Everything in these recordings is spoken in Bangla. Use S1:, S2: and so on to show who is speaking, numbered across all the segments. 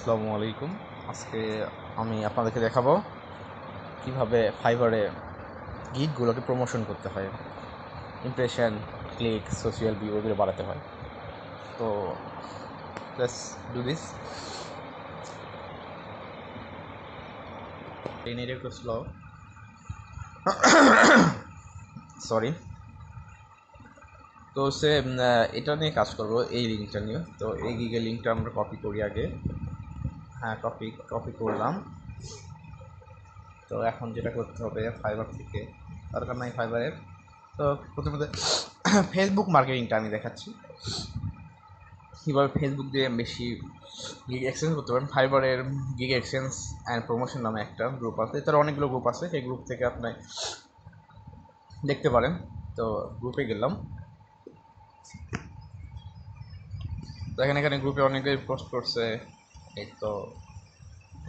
S1: আসসালামু আলাইকুম। আজকে আমি আপনাদেরকে দেখাবো কিভাবে ফাইবারে গিগগুলোকে প্রমোশন করতে হয়, ইমপ্রেশন, ক্লিক, সোশ্যাল ভিউ এগুলো বাড়াতে হয়। তো লেটস ডু দিস। নেট একটু স্লো, সরি। তো এটা নিয়ে কাজ করবো, এই লিঙ্কটা নিয়ে। তো এই গিগের লিঙ্কটা আমরা কপি করি আগে। হ্যাঁ, কপি করলাম। তো এখন যেটা করতে হবে, ফাইবার থেকে দরকার নাই ফাইবারের। তো প্রথমত ফেসবুক মার্কেটিংটা আমি দেখাচ্ছি কীভাবে ফেসবুক দিয়ে বেশি গিগ এক্সচেঞ্জ করতে পারেন। ফাইবারের গিগ এক্সচেঞ্জ অ্যান্ড প্রমোশন নামে একটা গ্রুপ আছে, তার অনেকগুলো গ্রুপ আছে, সেই গ্রুপ থেকে আপনি দেখতে পারেন। তো গ্রুপে গেলাম, দেখেন এখানে গ্রুপে অনেকেই পোস্ট করছে। এই তো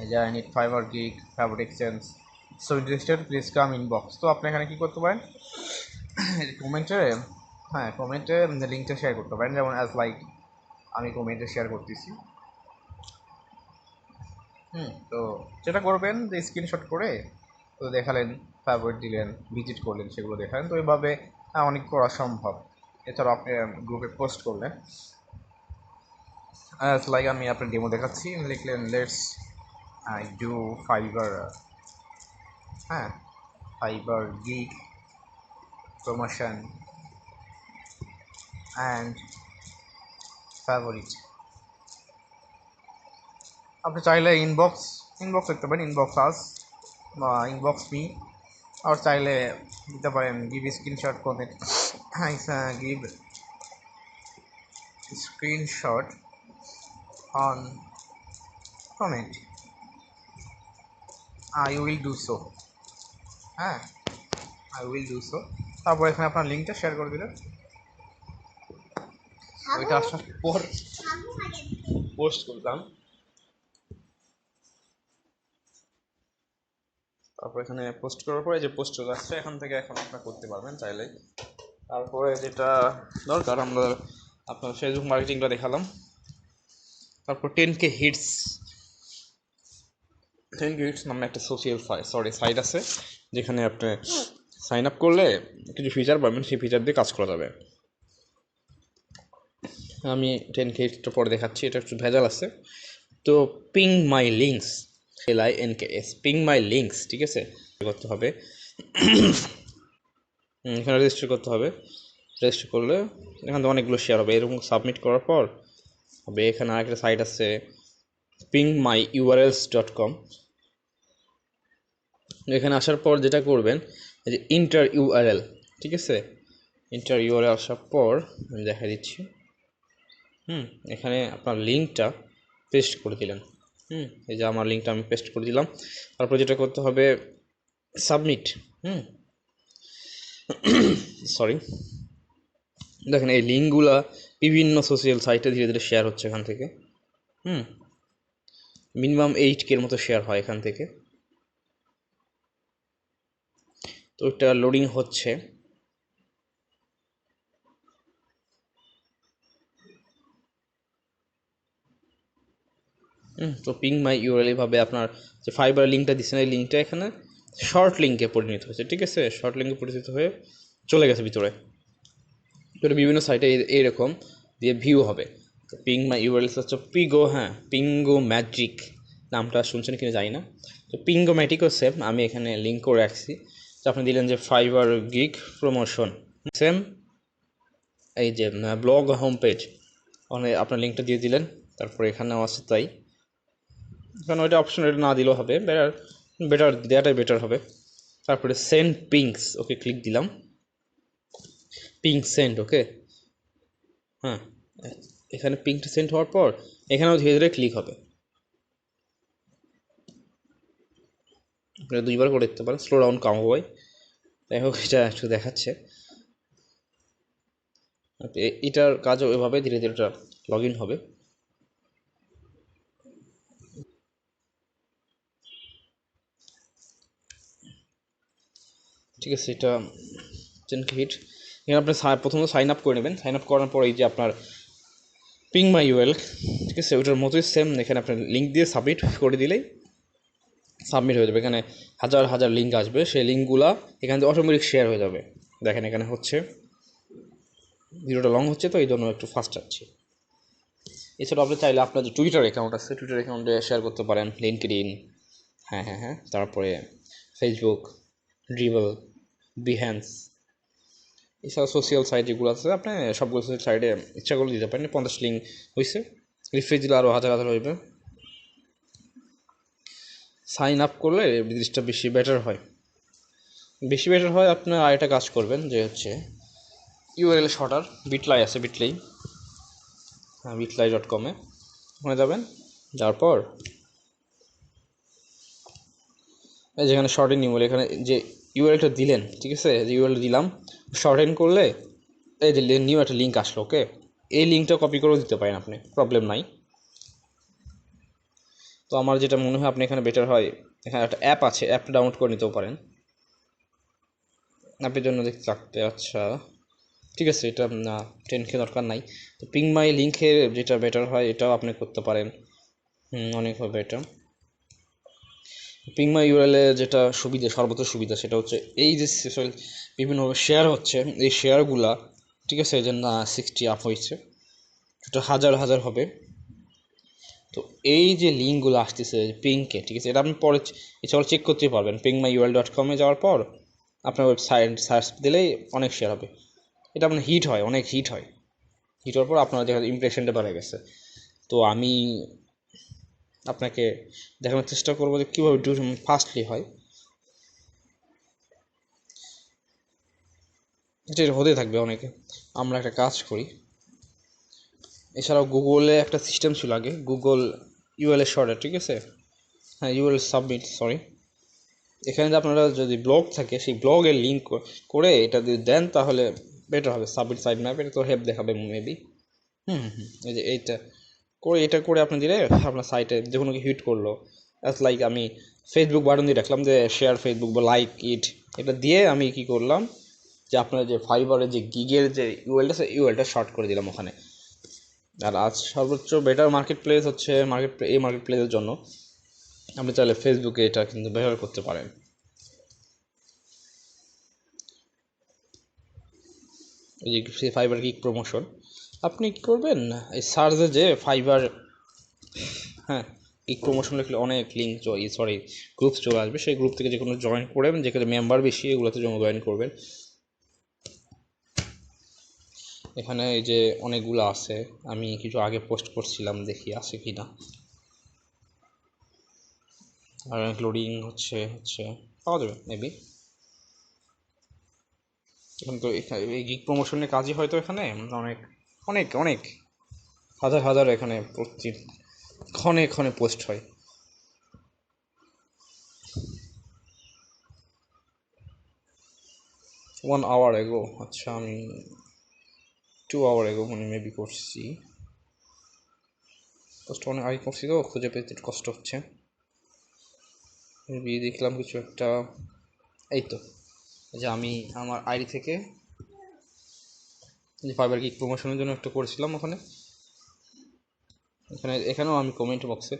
S1: এই যে I need fibre gig, fibre exchange, so interested please come inbox. তো আপনি এখানে কী করতে পারেন, কমেন্টে লিঙ্কটা শেয়ার করতে পারেন। যেমন অ্যাজ লাইক আমি কমেন্টে শেয়ার করতেছি। তো যেটা করবেন যে স্ক্রিনশট করে তো দেখালেন, ফেভারিট দিলেন, ভিজিট করলেন, সেগুলো দেখালেন। তো এইভাবে অনেক করা সম্ভব। এছাড়াও আপনি গ্রুপে পোস্ট করলেন, অ্যাজ লাইক আমি আপনার ডেমো দেখাচ্ছি, লিখলেন let's I do fibre, fibre gig promotion and favourite. আপনি চাইলে ইনবক্স লিখতে পারেন, ইনবক্স আস বা ইনবক্স মি। আর চাইলে দিতে পারেন give screenshot comment, give screenshot on comment, I will do so. I will do so. তারপর এখানে আপনার লিঙ্কটা শেয়ার করে দিলেন। ওইটা আসার পর পোস্ট করলাম। তারপর এখানে পোস্ট করার পরে যে পোস্ট চলে আসছে, এখান থেকে এখন আপনারা করতে পারবেন চাইলে। তারপরে যেটা দরকার, আমরা আপনার ফেসবুক মার্কেটিংটা দেখালাম। তারপর 10K হিটস নামে একটা সাইট আছে, যেখানে আপনি সাইন আপ করলে কিছু ফিচার পাবেন, সেই ফিচার দিয়ে কাজ করা যাবে। আমি 10K হিটসটা পরে দেখাচ্ছি, এটা একটু ভেজাল আছে। তো পিং মাই লিঙ্কস, LINKS, পিং মাই লিঙ্কস, ঠিক আছে, করতে হবে। এখানে রেজিস্টার করতে হবে। রেজিস্টার করলে এখান থেকে অনেকগুলো শেয়ার হবে। এরকম সাবমিট করার পর হবে এখানে আরেকটা সাইট আছে, pingmyurls.com। এখানে আসার পর যেটা করবেন, এই যে ইন্টার ইউআরএল, ঠিক আছে, ইন্টার ইউআরএল আসার পর আমি দেখা দিচ্ছি। এখানে আপনার লিঙ্কটা পেস্ট করে দিলেন। এই যে আমার লিঙ্কটা আমি পেস্ট করে দিলাম। তারপর যেটা করতে হবে, সাবমিট। সরি, দেখেন এই লিঙ্কগুলা বিভিন্ন সোশ্যাল সাইটে ধীরে ধীরে শেয়ার হচ্ছে এখান থেকে। মিনিমাম 8K মতো শেয়ার হয় এখান থেকে। তো এটা লোডিং হচ্ছে। তো পিং মাই ইউআরএল এভাবে আপনার যে ফাইবার লিঙ্কটা দিচ্ছেন, এই লিঙ্কটা এখানে শর্ট লিঙ্কে পরিণত হয়েছে, ঠিক আছে, শর্ট লিঙ্কে পরিণত হয়ে চলে গেছে ভিতরে। তো বিভিন্ন সাইটে এইরকম দিয়ে ভিউ হবে। তো পিং মাই ইউআরএল হচ্ছে পিঙ্গো ম্যাজিক, নামটা শুনছেন কিনা জানি না। তো পিঙ্গো ম্যাটিকও সেম, আমি এখানে লিঙ্ক করে রাখছি। তো আপনি দিলেন যে ফাইবার গিগ প্রমোশন, সেম এই যে ব্লগ হোম পেজ, ওখানে আপনার লিঙ্কটা দিয়ে দিলেন। তারপর এখানেও আছে তাই, কারণ ওইটা অপশন এটা না দিলেও হবে, বেটার দেওয়াটাই বেটার হবে। তারপরে সেন্ড পিংস, ওকে ক্লিক দিলাম, পিং সেন্ড, ওকে। এখানে পিংটা সেন্ড হওয়ার পর এখানেও ধীরে ধীরে ক্লিক হবে। আপনারা দুইবার করে দেখতে পারেন, স্লো ডাউন কাম হয়। যাই হোক, এটা একটু দেখাচ্ছে। এটার কাজও এভাবে ধীরে ধীরে এটা লগ ইন হবে। ঠিক আছে, এটা 10K হিট। এখানে আপনি প্রথমত সাইন আপ করে নেবেন। সাইন আপ করার পর এই যে আপনার পিং মাই ইউএল ঠিক আছে, ওটার মতোই সেম এখানে আপনার লিঙ্ক দিয়ে সাবমিট করে দিলেই সাবমিট হয়ে যাবে। এখানে হাজার হাজার লিঙ্ক আসবে, সেই লিঙ্কগুলা এখান থেকে অটোমেটিক শেয়ার হয়ে যাবে। দেখেন এখানে হচ্ছে, ভিডিওটা লং হচ্ছে তো এই জন্য একটু ফাস্ট যাচ্ছে। এছাড়াও আপনি চাইলে আপনার যে টুইটার অ্যাকাউন্ট আছে, টুইটার অ্যাকাউন্টে শেয়ার করতে পারেন, লিঙ্কডইন, হ্যাঁ, তারপরে ফেসবুক, ড্রিবল, বিহ্যান্স, এছাড়া সোশ্যাল সাইট যেগুলো আছে আপনি সবগুলো সোশ্যাল সাইটে ইচ্ছা করলে দিতে পারেন। 50 লিঙ্ক হয়েছে, রিফ্রেশ দিলে আরও হাজার হাজার হইবে। সাইন আপ করলে জিনিসটা বেশি বেটার হয়। আপনার আরেকটা কাজ করবেন যে হচ্ছে ইউআরএল শর্টার, বিটলাই আছে, bitly.com-এ ওখানে যাবেন। যাওয়ার পর যেখানে শর্টেন ইউআরএল, এখানে যে ইউআরএলটা দিলেন, ঠিক আছে, যে ইউআরএল দিলাম শর্টেন করলে এই যে নিউ একটা লিঙ্ক আসলো, ওকে, এই লিঙ্কটা কপি করেও দিতে পারেন আপনি, প্রবলেম নাই। তো আমার যেটা মনে হয় আপনি এখানে বেটার হয়, এখানে একটা অ্যাপ আছে, অ্যাপটা ডাউনলোড করে নিতেও পারেন অ্যাপের জন্য দেখতে লাগবে। আচ্ছা ঠিক আছে, এটা না টেনকে দরকার নাই। তো পিং মাই লিঙ্কের যেটা বেটার হয় এটাও আপনি করতে পারেন, অনেক হবে এটা। পিং মাই ইউআরএলে যেটা সুবিধা, সর্বোচ্চ সুবিধা সেটা হচ্ছে এই যে বিভিন্ন শেয়ার হচ্ছে, এই শেয়ারগুলা, ঠিক আছে, যে না 60 আপ হয়েছে, এটা হাজার হাজার হবে। তো এই যে লিঙ্কগুলো আসতেছে পিংকে, ঠিক আছে, এটা আপনি পরে এছাড়াও চেক করতে পারবেন। pingmyurl.com-এ যাওয়ার পর আপনার ওয়েবসাইট সার্চ দিলেই অনেক শেয়ার হবে। এটা আপনার হিট হয়, অনেক হিট হওয়ার পর আপনার দেখা ইমপ্রেশনটা বেড়ে গেছে। তো আমি আপনাকে দেখানোর চেষ্টা করবো যে কীভাবে ফাস্টলি হয়। এটা হতে থাকবে অনেকে। আমরা একটা কাজ করি, এছাড়াও গুগলে একটা সিস্টেম ছিল আগে, গুগল ইউএলএ শর্টার, ঠিক আছে, হ্যাঁ ইউএল সাবমিট, সরি। এখানে যে আপনারা যদি ব্লগ থাকে সেই ব্লগের লিঙ্ক করে এটা যদি দেন তাহলে বেটার হবে। সাবমিট সাইড ম্যাপ এটা তো হেল্প দেখাবে মেবি। এই যে এটা করে আপনি দিলে আপনার সাইটে যে কোনো হিট করলো, অ্যাজ লাইক আমি ফেসবুক বাটন দিয়ে রাখলাম যে শেয়ার ফেসবুক বা লাইক ইট, এটা দিয়ে আমি কি করলাম যে আপনার যে ফাইবারের যে গিগের যে ইউএলটা আছে ইউএলটা শর্ট করে দিলাম ওখানে। আর আজ সর্বোচ্চ বেটার মার্কেট প্লেস হচ্ছে এই মার্কেট প্লেসের জন্য আপনি চাইলে ফেসবুকে এটা কিন্তু ব্যবহার করতে পারেন। এই যে ফাইবার গিগ প্রমোশন, আপনি কী করবেন, এই সার্চে যে ফাইবার, হ্যাঁ, গিগ প্রমোশন লিখলে অনেক লিঙ্ক গ্রুপস চলে আসবে। সেই গ্রুপ থেকে যে কোনো জয়েন করবেন, যেখানে মেম্বার বেশি এগুলোতে জয়েন করবেন। এখানে এই যে অনেকগুলো আছে, আমি কিছু আগে পোস্ট করছিলাম, দেখি আছে কি না। আর লোডিং হচ্ছে পাওয়া যাবে মেবি। এখন তো এই গিগ প্রমোশনের কাজই হয়তো এখানে অনেক অনেক অনেক হাজার হাজার এখানে প্রতি ক্ষণে পোস্ট হয়। 1 hour ago, আচ্ছা আমি 2 hour ago মানে মেবি করছি, পোস্ট অনেক আগে করছি তো খুঁজে পেতে কষ্ট হচ্ছে। মেবি দেখলাম কিছু একটা, এই তো যে আমি আমার আইডি থেকে যে ফাইবার গিগ প্রমোশনের জন্য একটা করেছিলাম, এখানেও আমি কমেন্ট বক্সে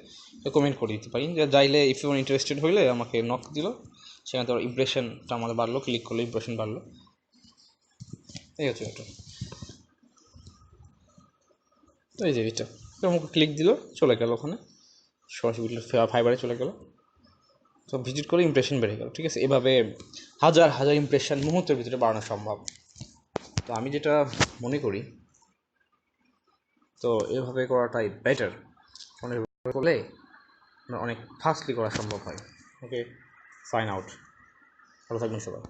S1: কমেন্ট করে দিতে পারি যে চাইলে ইফ ইউ ইন্টারেস্টেড হইলে আমাকে নক দিল, সেখানে তোর ইমপ্রেশনটা আমাদের বাড়লো, ক্লিক করলে ইমপ্রেশন বাড়লো, এই হচ্ছে এটা। তো এই যে এটা আমাকে ক্লিক দিল, চলে গেল ওখানে, সরাসরি ফাইবারে চলে গেল। তো ভিজিট করে ইমপ্রেশন বেড়ে গেল, ঠিক আছে। এভাবে হাজার হাজার ইমপ্রেশন মুহূর্তের ভিতরে বাড়ানো সম্ভব। তো আমি যেটা মনে করি, তো এভাবে করাটাই বেটার, অনেক করলে অনেক ফাস্টলি করা সম্ভব হয়। ওকে, সাইন আউট, ভালো থাকবেন সবাই।